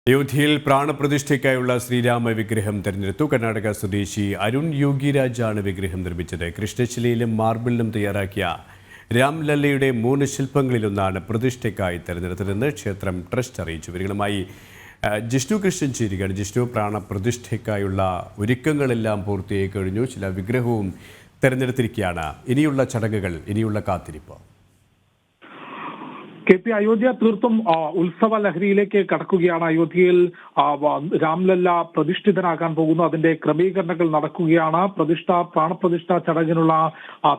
അയോധ്യയിൽ പ്രാണപ്രതിഷ്ഠയ്ക്കായുള്ള ശ്രീരാമ വിഗ്രഹം തെരഞ്ഞെടുത്തു. കർണാടക സ്വദേശി അരുൺ യോഗിരാജാണ് വിഗ്രഹം നിർമ്മിച്ചത്. കൃഷ്ണശിലയിലും മാർബിളിലും തയ്യാറാക്കിയ രാംലല്ലയുടെ 3 ശില്പങ്ങളിലൊന്നാണ് പ്രതിഷ്ഠയ്ക്കായി തെരഞ്ഞെടുത്തതെന്ന് ക്ഷേത്രം ട്രസ്റ്റ് അറിയിച്ചു. വിവരങ്ങളുമായി ജിഷ്ണു കൃഷ്ണൻ ചേരുകയാണ്. ജിഷ്ണു, പ്രാണപ്രതിഷ്ഠയ്ക്കായുള്ള ഒരുക്കങ്ങളെല്ലാം പൂർത്തിയായി കഴിഞ്ഞു. ചില വിഗ്രഹവും തെരഞ്ഞെടുത്തിരിക്കുകയാണ്. ഇനിയുള്ള ചടങ്ങുകൾ, ഇനിയുള്ള കാത്തിരിപ്പ്. KP അയോധ്യ തീർത്തും ഉത്സവ ലഹരിയിലേക്ക് കടക്കുകയാണ്. അയോധ്യയിൽ രാംലല്ല പ്രതിഷ്ഠിതനാകാൻ പോകുന്നു. അതിന്റെ ക്രമീകരണങ്ങൾ നടക്കുകയാണ്. പ്രാണപ്രതിഷ്ഠ ചടങ്ങിനുള്ള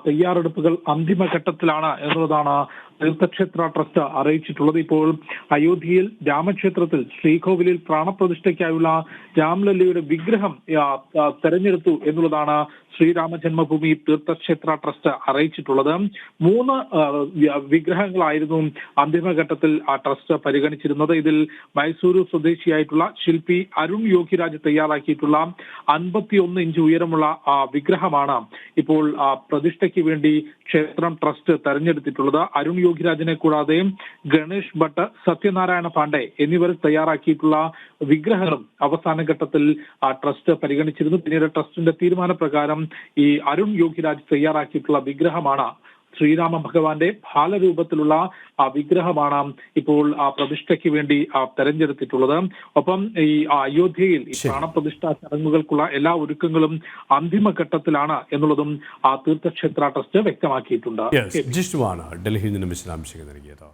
തയ്യാറെടുപ്പുകൾ അന്തിമഘട്ടത്തിലാണ് എന്നുള്ളതാണ് തീർത്ഥക്ഷേത്ര ട്രസ്റ്റ് അറിയിച്ചിട്ടുള്ളത്. ഇപ്പോൾ അയോധ്യയിൽ രാമക്ഷേത്രത്തിൽ ശ്രീകോവിലിൽ പ്രാണപ്രതിഷ്ഠയ്ക്കായുള്ള രാംലല്ലയുടെ വിഗ്രഹം തെരഞ്ഞെടുത്തു എന്നുള്ളതാണ് ശ്രീരാമ ജന്മഭൂമി തീർത്ഥക്ഷേത്ര ട്രസ്റ്റ് അറിയിച്ചിട്ടുള്ളത്. 3 വിഗ്രഹങ്ങളായിരുന്നു അന്തിമഘട്ടത്തിൽ ട്രസ്റ്റ് പരിഗണിച്ചിരുന്നത്. ഇതിൽ മൈസൂരു സ്വദേശിയായിട്ടുള്ള ശില്പി അരുൺ യോഗിരാജ് തയ്യാറാക്കിയിട്ടുള്ള 51 ഇഞ്ച് ഉയരമുള്ള വിഗ്രഹമാണ് ഇപ്പോൾ പ്രതിഷ്ഠയ്ക്ക് വേണ്ടി ക്ഷേത്രം ട്രസ്റ്റ് തെരഞ്ഞെടുത്തിട്ടുള്ളത്. അരുൺ യോഗിരാജിനെ കൂടാതെ ഗണേഷ് ഭട്ട്, സത്യനാരായണ പാണ്ഡെ എന്നിവർ തയ്യാറാക്കിയിട്ടുള്ള വിഗ്രഹങ്ങളും അവസാന ഘട്ടത്തിൽ ട്രസ്റ്റ് പരിഗണിച്ചിരുന്നു. പിന്നീട് ട്രസ്റ്റിന്റെ തീരുമാനപ്രകാരം ഈ അരുൺ യോഗിരാജ് തയ്യാറാക്കിയിട്ടുള്ള വിഗ്രഹമാണ്, ശ്രീരാമ ഭഗവാന്റെ ബാലരൂപത്തിലുള്ള വിഗ്രഹമാണ് ഇപ്പോൾ പ്രതിഷ്ഠയ്ക്ക് വേണ്ടി തെരഞ്ഞെടുത്തിട്ടുള്ളത്. ഒപ്പം ഈ അയോധ്യയിൽ ഈ പ്രാണപ്രതിഷ്ഠാ ചടങ്ങുകൾക്കുള്ള എല്ലാ ഒരുക്കങ്ങളും അന്തിമഘട്ടത്തിലാണ് എന്നുള്ളതും തീർത്ഥക്ഷേത്ര ട്രസ്റ്റ് വ്യക്തമാക്കിയിട്ടുണ്ട്. ജിഷ്ണുവാണ് ഡൽഹിയിൽ നിന്നും വിശദാംശങ്ങൾ നൽകിയത്.